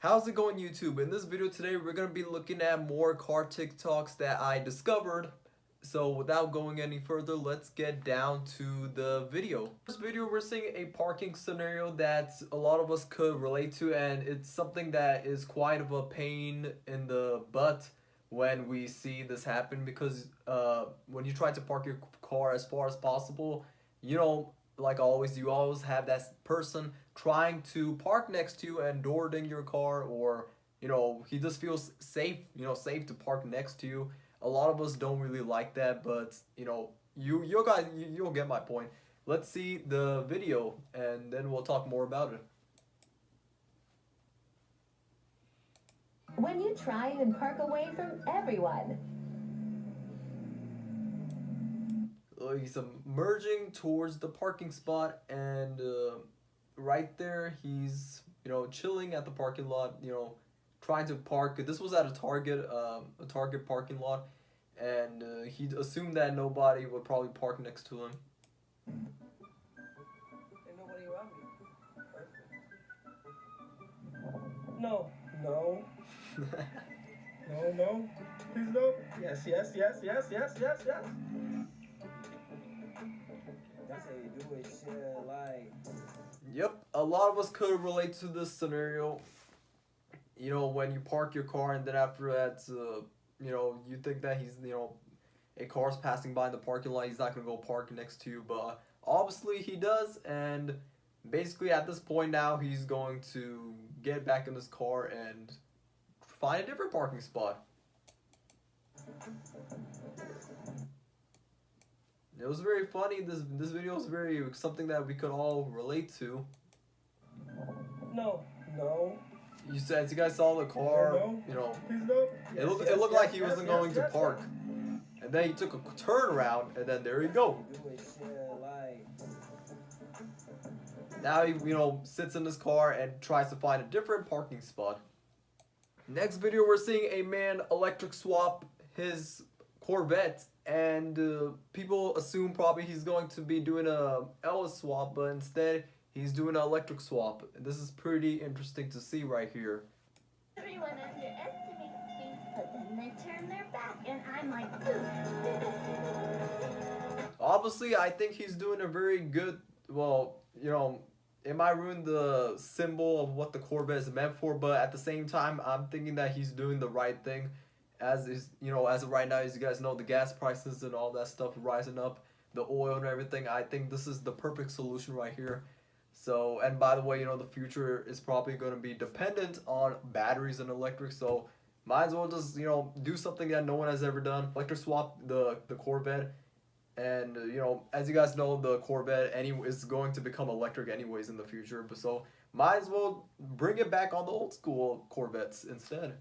How's it going, YouTube? In this video today, we're going to be looking at more car TikToks that I discovered. So without going any further, let's get down to the video. This video, we're seeing a parking scenario that a lot of us could relate to, and it's something that is quite of a pain in the butt when we see this happen, because when you try to park your car as far as possible, you know, like always, you always have that person trying to park next to you and door ding your car, or he just feels safe, safe to park next to you. A lot of us don't really like that, but you guys, you'll get my point. Let's see the video and then we'll talk more about it. When you try and park away from everyone. He's emerging towards the parking spot, and right there he's chilling at the parking lot, trying to park. This was at a Target parking lot, and he assumed that nobody would probably park next to him. Ain't nobody around me. Perfect. No. No. Please no. Yes. That's how you do it, shit, like. Yep, a lot of us could relate to this scenario. When you park your car and then after that, you think that he's, a car's passing by in the parking lot, he's not going to go park next to you, but obviously he does, and basically at this point now, he's going to get back in his car and find a different parking spot. It was very funny. This video was very something that we could all relate to. No. You guys saw the car, Please no. it looked like he wasn't going to park. And then he took a turnaround, and then there you go. Now he, sits in his car and tries to find a different parking spot. Next video, we're seeing a man electric swap his Corvette, and people assume probably he's going to be doing a Ellis swap, but instead he's doing an electric swap. This is pretty interesting to see right here. Everyone underestimates things, but then they turn their back, and I'm like, Obviously, I think he's doing a very good, it might ruin the symbol of what the Corvette is meant for, but at the same time, I'm thinking that he's doing the right thing. As of right now, as you guys know, the gas prices and all that stuff rising up, the oil and everything, I think this is the perfect solution right here. So, and by the way, the future is probably going to be dependent on batteries and electric, so might as well just, do something that no one has ever done. Electric swap the Corvette. And, as you guys know, the Corvette is going to become electric anyways in the future. But so, might as well bring it back on the old school Corvettes instead.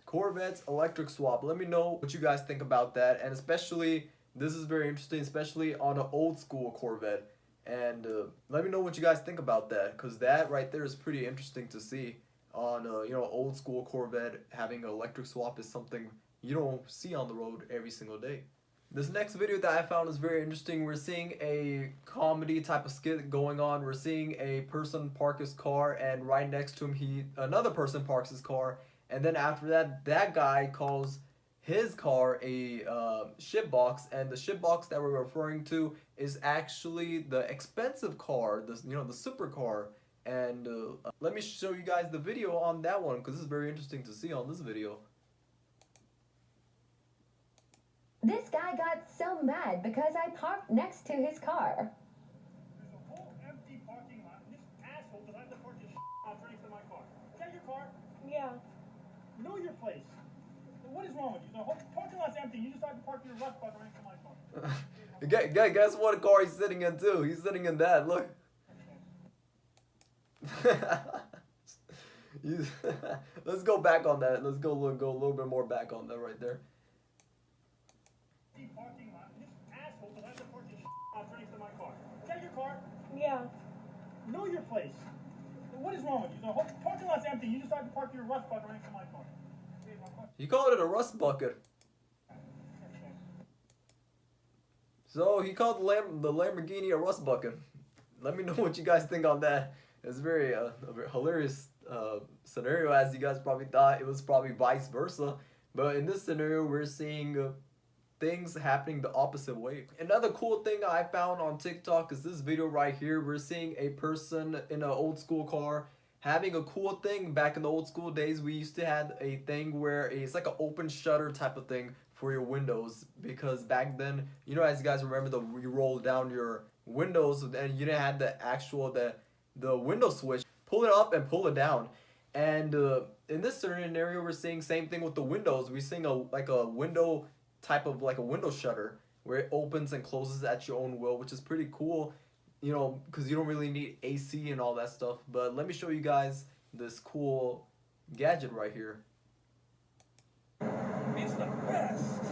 Corvettes electric swap. Let me know what you guys think about that. And especially, this is very interesting, especially on an old school Corvette. And let me know what you guys think about that, because that right there is pretty interesting to see. On old school Corvette, having an electric swap is something you don't see on the road every single day. This next video that I found is very interesting. We're seeing a comedy type of skit going on. We're seeing a person park his car, and right next to him another person parks his car, and then after that guy calls his car a shitbox, and the shitbox that we're referring to is actually the expensive car, the supercar. And let me show you guys the video on that one, because this is very interesting to see on this video. This guy got so mad because I parked next to his car. There's a whole empty parking lot, and this asshole decided to park his out right next to my car. Is that your car? yeah. Know your place. What is wrong with you? The whole parking lot's empty. You decided to park your rust bucket right next to my car. Guess what car he's sitting in too? He's sitting in that, look. Let's go back on that. Let's go a little bit more back on that right there. Parking lot. This asshole decided to park his out right next to my car. Is that your car? Yeah. Know your place. What is wrong with you? The whole parking lot's empty. You decided to park your rust bucket right next to my car. He called it a rust bucket. So he called the Lamborghini a rust bucket. let me know what you guys think on that. It's very a very hilarious scenario, as you guys probably thought it was probably vice versa. But in this scenario, we're seeing things happening the opposite way. Another cool thing I found on TikTok is this video right here. We're seeing a person in an old school car having a cool thing. Back in the old school days, we used to have a thing where it's like an open shutter type of thing for your windows, because back then, you know, as you guys remember, you roll down your windows and you didn't have the actual the window switch. Pull it up and pull it down. And in this scenario, we're seeing same thing with the windows. We're seeing like a window type of like a window shutter where it opens and closes at your own will, which is pretty cool, you know, because you don't really need AC and all that stuff. But let me show you guys this cool gadget right here. It's the best.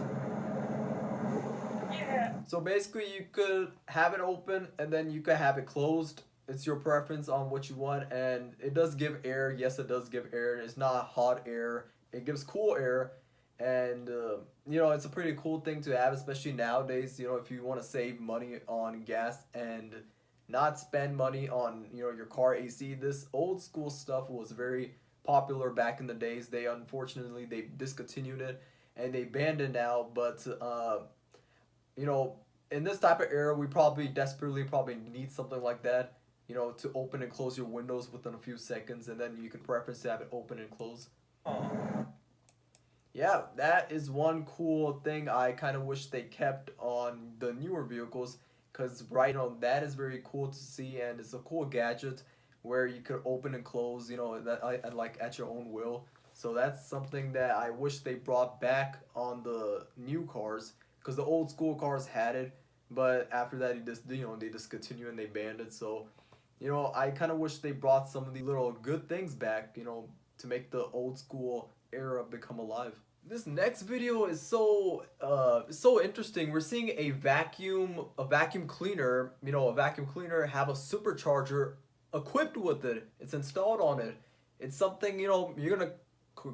Yeah. So basically you could have it open and then you could have it closed. It's your preference on what you want, and it does give air. Yes, it does give air. It's not hot air. It gives cool air. And you know, it's a pretty cool thing to have, especially nowadays, you know, if you want to save money on gas and not spend money on, you know, your car AC. This old school stuff was very popular back in the days. They unfortunately they discontinued it and they banned it now, but you know, in this type of era, we probably desperately need something like that, you know, to open and close your windows within a few seconds, and then you can preference to have it open and close. Yeah, that is one cool thing I kind of wish they kept on the newer vehicles, because right, you know, that is very cool to see, and it's a cool gadget where you could open and close, you know, that I like at your own will. So that's something that I wish they brought back on the new cars, because the old school cars had it, but after that, they discontinued and they banned it. So, you know, I kind of wish they brought some of the little good things back, you know, to make the old school era become alive. This next video is so interesting. We're seeing a vacuum cleaner, you know, a vacuum cleaner have a supercharger equipped with it. It's installed on it. It's something, you know, you're gonna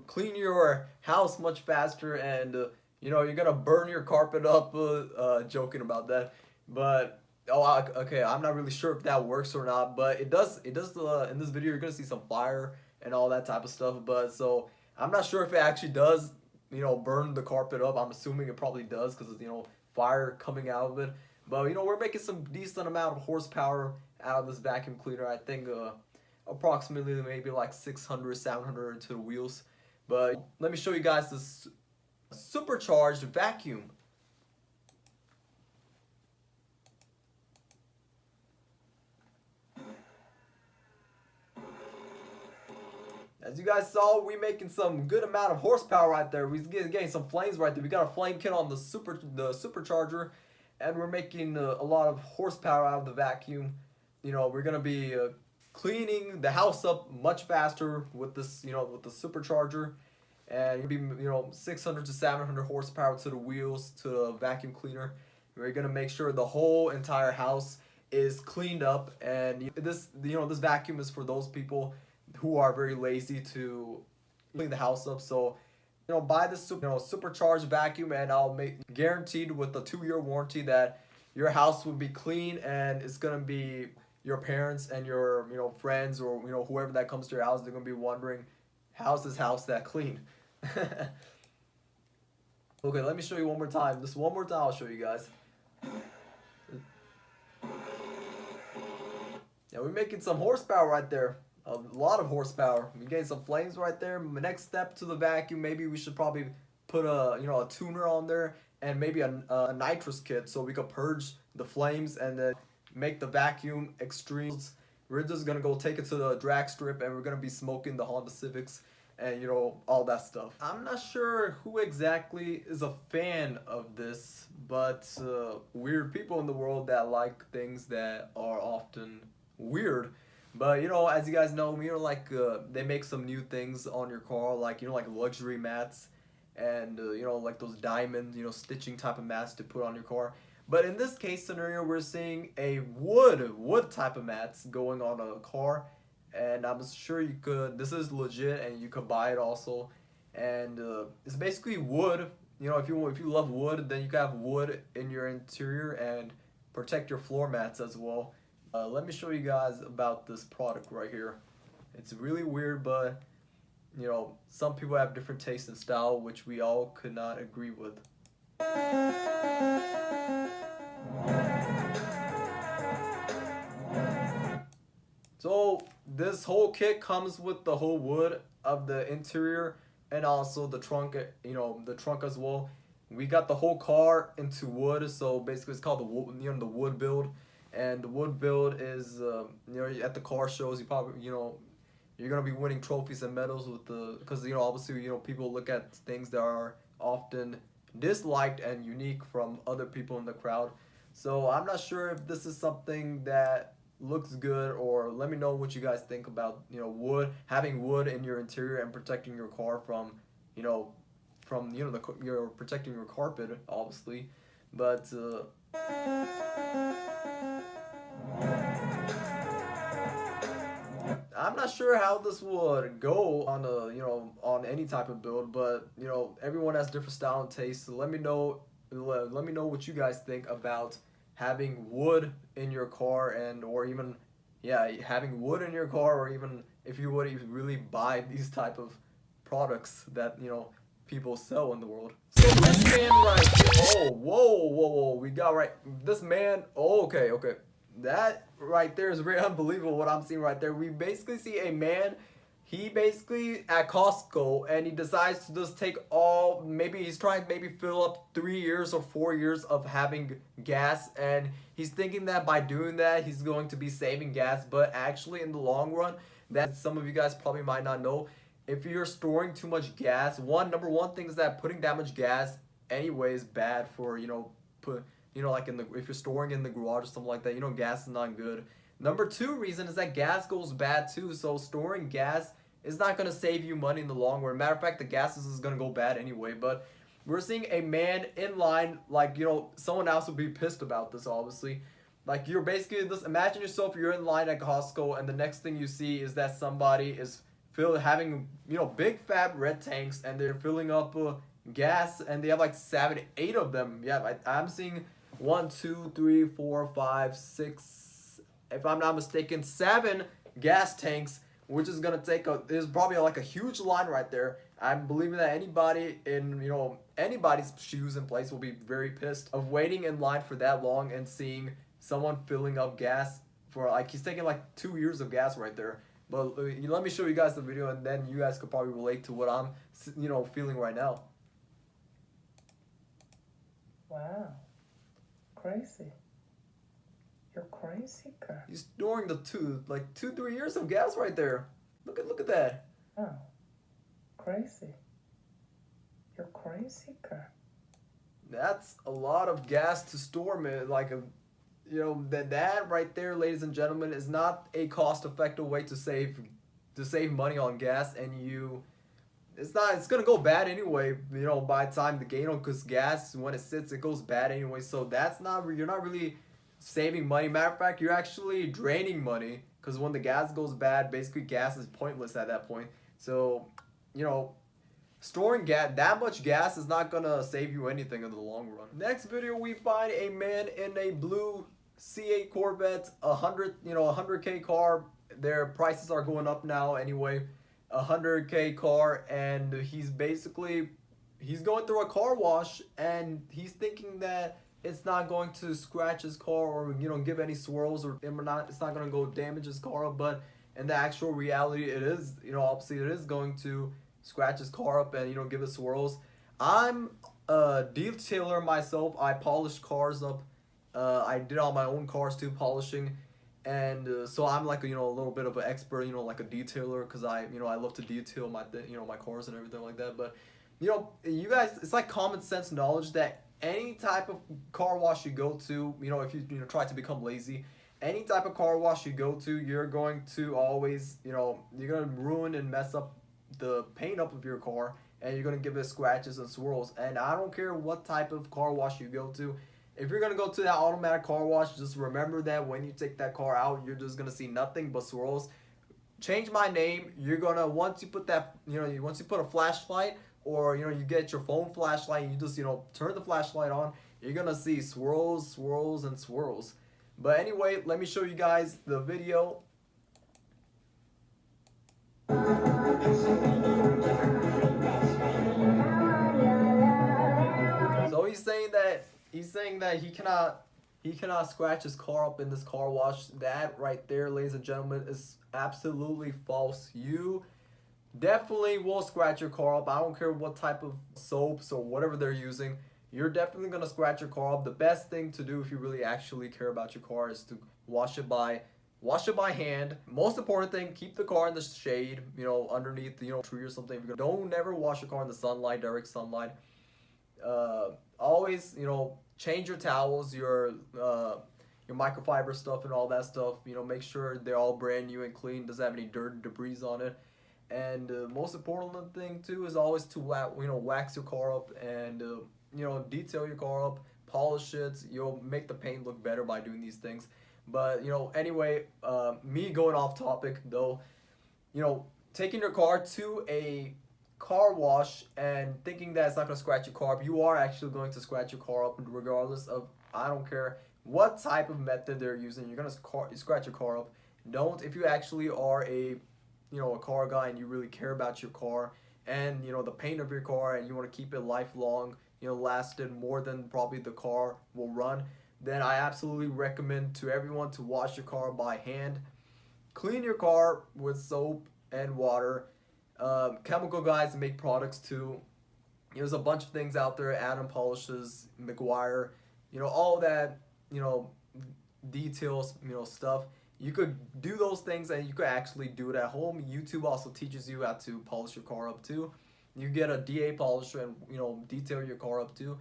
clean your house much faster, and you know, you're gonna burn your carpet up. Joking about that, but okay, I'm not really sure if that works or not, but it does. In this video, you're gonna see some fire and all that type of stuff. But so I'm not sure if it actually does, you know, burn the carpet up. I'm assuming it probably does, because you know, fire coming out of it. But you know, we're making some decent amount of horsepower out of this vacuum cleaner. I think approximately maybe like 600, 700 to the wheels. But let me show you guys this supercharged vacuum. As you guys saw, we making some good amount of horsepower right there. We're getting some flames right there. We got a flame kit on the supercharger, and we're making a lot of horsepower out of the vacuum. You know, we're gonna be cleaning the house up much faster with this, you know, with the supercharger, and you'll be, you know, 600 to 700 horsepower to the wheels, to the vacuum cleaner. We're gonna make sure the whole entire house is cleaned up, and this, you know, this vacuum is for those people who are very lazy to clean the house up. So, you know, buy this supercharged vacuum, and I'll make guaranteed with a 2-year warranty that your house will be clean, and it's gonna be your parents and your, you know, friends, or you know, whoever that comes to your house, they're gonna be wondering, how's this house that clean? Okay, let me show you one more time. Just one more time, I'll show you guys. Yeah, we're making some horsepower right there. A lot of horsepower. We're getting some flames right there. The next step to the vacuum, maybe we should probably put a, you know, a tuner on there, and maybe a nitrous kit, so we could purge the flames and then make the vacuum extreme. We're just gonna go take it to the drag strip, and we're gonna be smoking the Honda Civics and, you know, all that stuff. I'm not sure who exactly is a fan of this, but weird people in the world that like things that are often weird. But you know, as you guys know, you know, like they make some new things on your car, like, you know, like luxury mats, and you know, like those diamond, you know, stitching type of mats to put on your car. But in this case scenario, we're seeing a wood type of mats going on a car, and I'm sure you could. This is legit, and you could buy it also, and it's basically wood. You know, if you love wood, then you can have wood in your interior and protect your floor mats as well. Let me show you guys about this product right here. It's really weird, but you know, some people have different tastes and style, which we all could not agree with. So this whole kit comes with the whole wood of the interior and also the trunk, you know, the trunk as well. We got the whole car into wood, so basically it's called the wood, you know, the wood build. And the wood build is, you know, at the car shows, you probably, you know, you're gonna be winning trophies and medals with the, because you know, obviously, you know, people look at things that are often disliked and unique from other people in the crowd. So I'm not sure if this is something that looks good, or let me know what you guys think about, you know, wood, having wood in your interior and protecting your car from, you know, you're protecting your carpet obviously, but I'm not sure how this would go on a, you know, on any type of build, but you know, everyone has different style and taste. So let me know what you guys think about having wood in your car, and or even, yeah, having wood in your car, or even if you would even really buy these type of products that, you know, people sell in the world. So this man right here, oh, whoa, we got right, this man, oh, okay. That right there is very unbelievable what I'm seeing right there. We basically see a man, he basically at Costco, and he decides to just take all, maybe he's trying to maybe fill up 3 years or 4 years of having gas, and he's thinking that by doing that he's going to be saving gas, but actually in the long run, that some of you guys probably might not know, if you're storing too much gas, number one thing is that putting that much gas anyway is bad for, you know, like if you're storing in the garage or something like that, you know, gas is not good. Number two reason is that gas goes bad too, so storing gas is not going to save you money in the long run. Matter of fact, the gas is going to go bad anyway. But we're seeing a man in line, like, you know, someone else would be pissed about this obviously. Like, you're basically, just imagine yourself, you're in line at Costco, and the next thing you see is that somebody is having, you know, big fat red tanks, and they're filling up gas, and they have like 7, 8 of them. Yeah, I'm seeing 1, 2, 3, 4, 5, 6, if I'm not mistaken, 7 gas tanks, which is gonna take there's probably like a huge line right there. I'm believing that anybody in, you know, anybody's shoes and place will be very pissed of waiting in line for that long and seeing someone filling up gas for, like, he's taking like 2 years of gas right there. But let me show you guys the video, and then you guys could probably relate to what I'm, you know, feeling right now. Wow. Crazy. You're crazy, girl. He's storing the 2-3 years of gas right there. Look at that. Oh. Crazy. You're crazy, girl. That's a lot of gas to store, man. Like you know, that right there, ladies and gentlemen, is not a cost-effective way to save money on gas, and it's gonna go bad anyway, you know, by the time the game, because gas, when it sits, it goes bad anyway. So you're not really saving money. Matter of fact, you're actually draining money, because when the gas goes bad, basically gas is pointless at that point. So, you know, storing that much gas is not gonna save you anything in the long run. Next video, we find a man in a blue C8 Corvette, 100K car. Their prices are going up now anyway. 100K car, and he's going through a car wash, and he's thinking that it's not going to scratch his car or, you know, give any swirls, or it's not going to go damage his car, but in the actual reality, it is, you know, obviously it is going to scratch his car up and, you know, give it swirls. I'm a detailer myself. I polish cars up. I did all my own cars too, polishing. And so I'm like, you know, a little bit of an expert, you know, like a detailer, because I love to detail my cars and everything like that. But, you know, you guys, it's like common sense knowledge that any type of car wash you go to, you know, if you try to become lazy, any type of car wash you go to, you're going to always, you know, you're going to ruin and mess up the paint up of your car, and you're going to give it scratches and swirls. And I don't care what type of car wash you go to. If you're going to go to that automatic car wash, just remember that when you take that car out, you're just going to see nothing but swirls. Change my name. You're going to, once you put a flashlight, or, you know, you get your phone flashlight, and you just, you know, turn the flashlight on, you're going to see swirls, swirls, and swirls. But anyway, let me show you guys the video. So he's saying that he cannot scratch his car up in this car wash. That right there, ladies and gentlemen, is absolutely false. You definitely will scratch your car up. I don't care what type of soaps or whatever they're using. You're definitely gonna scratch your car up. The best thing to do if you really actually care about your car is to wash it by hand. Most important thing, keep the car in the shade, you know, underneath, you know, tree or something. Don't never wash your car in the sunlight, direct sunlight. Always, you know, change your towels, your microfiber stuff and all that stuff. You know, make sure they're all brand new and clean. Doesn't have any dirt and debris on it. And most important thing too is always to wax your car up and you know, detail your car up, polish it. You'll make the paint look better by doing these things. But you know, anyway, me going off topic though, you know, taking your car to a car wash and thinking that it's not going to scratch your car up, you are actually going to scratch your car up regardless of, I don't care what type of method they're using, you're going to scratch your car up. Don't, if you actually are a car guy and you really care about your car and, you know, the paint of your car and you want to keep it lifelong, you know, lasted more than probably the car will run, then I absolutely recommend to everyone to wash your car by hand. Clean your car with soap and water. Chemical guys make products too. There's a bunch of things out there, Adam Polishes, McGuire, you know, all that, you know, details, you know, stuff. You could do those things and you could actually do it at home. YouTube also teaches you how to polish your car up too. You get a DA polisher and, you know, detail your car up too.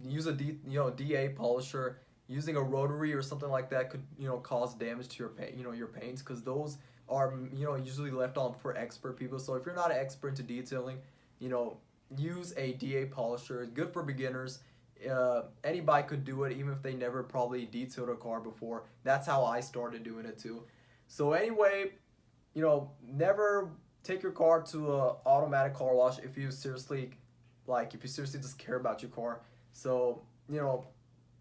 Use a DA polisher. Using a rotary or something like that could, you know, cause damage to your paint, you know, your paints, because those are, you know, usually left on for expert people. So if you're not an expert into detailing, you know, use a DA polisher. It's good for beginners. Anybody could do it, even if they never probably detailed a car before. That's how I started doing it too. So anyway, you know, never take your car to a automatic car wash if you seriously just care about your car. So, you know,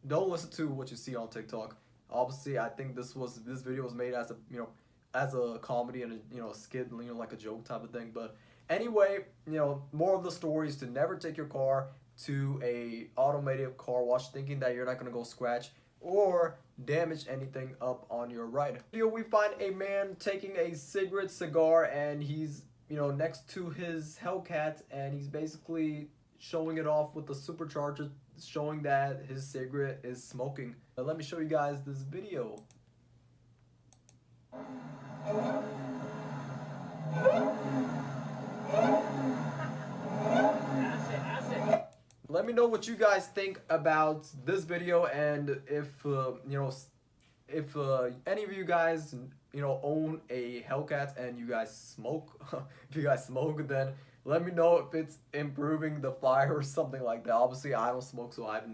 don't listen to what you see on TikTok. Obviously, I think this video was made as a, you know, as a comedy and a, you know, skit, you know, like a joke type of thing. But anyway, you know, more of the story is to never take your car to a automated car wash thinking that you're not gonna go scratch or damage anything up on your ride. Here we find a man taking a cigar and he's, you know, next to his Hellcat and he's basically showing it off with the supercharger, showing that his cigarette is smoking. Now let me show you guys this video. Let me know what you guys think about this video, and if you know, if any of you guys, you know, own a Hellcat and you guys smoke, if you guys smoke, then let me know if it's improving the fire or something like that. Obviously, I don't smoke, so I have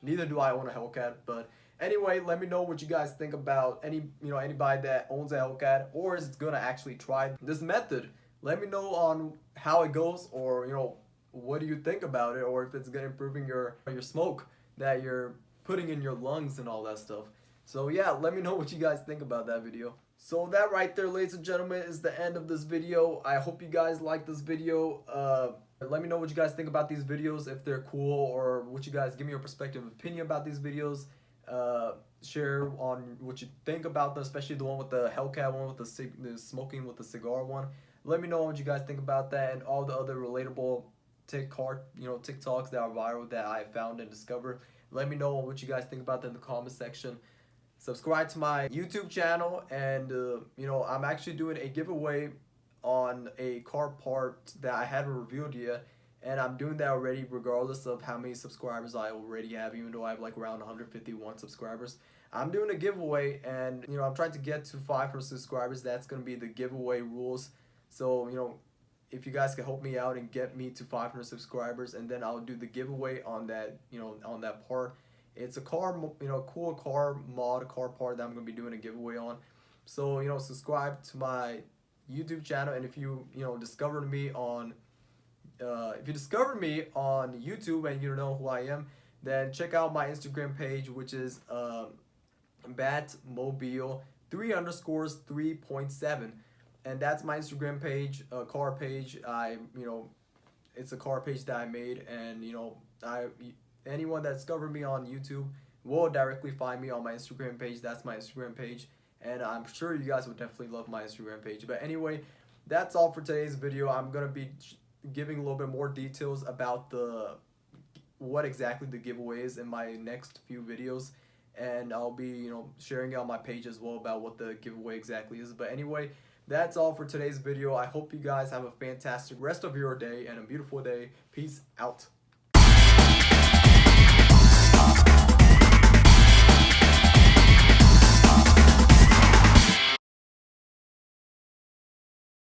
neither do I own a Hellcat. But anyway, let me know what you guys think about anybody that owns a Hellcat or is gonna actually try this method. Let me know on how it goes, or, you know, what do you think about it, or if it's gonna improving your smoke that you're putting in your lungs and all that stuff. So yeah, let me know what you guys think about that video. So that right there, ladies and gentlemen, is the end of this video. I hope you guys like this video. Let me know what you guys think about these videos, if they're cool, or what you guys give me your perspective opinion about these videos. Share on what you think about them, especially the one with the Hellcat one, with the smoking with the cigar one. Let me know what you guys think about that, and all the other relatable TikToks that are viral that I found and discovered. Let me know what you guys think about that in the comment section. Subscribe to my YouTube channel, and you know, I'm actually doing a giveaway on a car part that I haven't revealed yet, and I'm doing that already regardless of how many subscribers I already have, even though I have like around 151 subscribers. I'm doing a giveaway, and you know, I'm trying to get to 500 subscribers. That's going to be the giveaway rules. So, you know, if you guys can help me out and get me to 500 subscribers, and then I'll do the giveaway on that, you know, on that part. It's a car, you know, cool car part that I'm going to be doing a giveaway on. So, you know, subscribe to my YouTube channel, and if you discovered me on YouTube and you don't know who I am, then check out my Instagram page, which is Batmobile 3_3.7, and that's my Instagram page, car page. It's a car page that I made, and anyone that discovered me on YouTube will directly find me on my Instagram page. That's my Instagram page, and I'm sure you guys would definitely love my Instagram page. But anyway, that's all for today's video. I'm gonna be giving a little bit more details about what exactly the giveaway is in my next few videos, and I'll be sharing it on my page as well about what the giveaway exactly is. But anyway, that's all for today's video. I hope you guys have a fantastic rest of your day and a beautiful day. Peace out.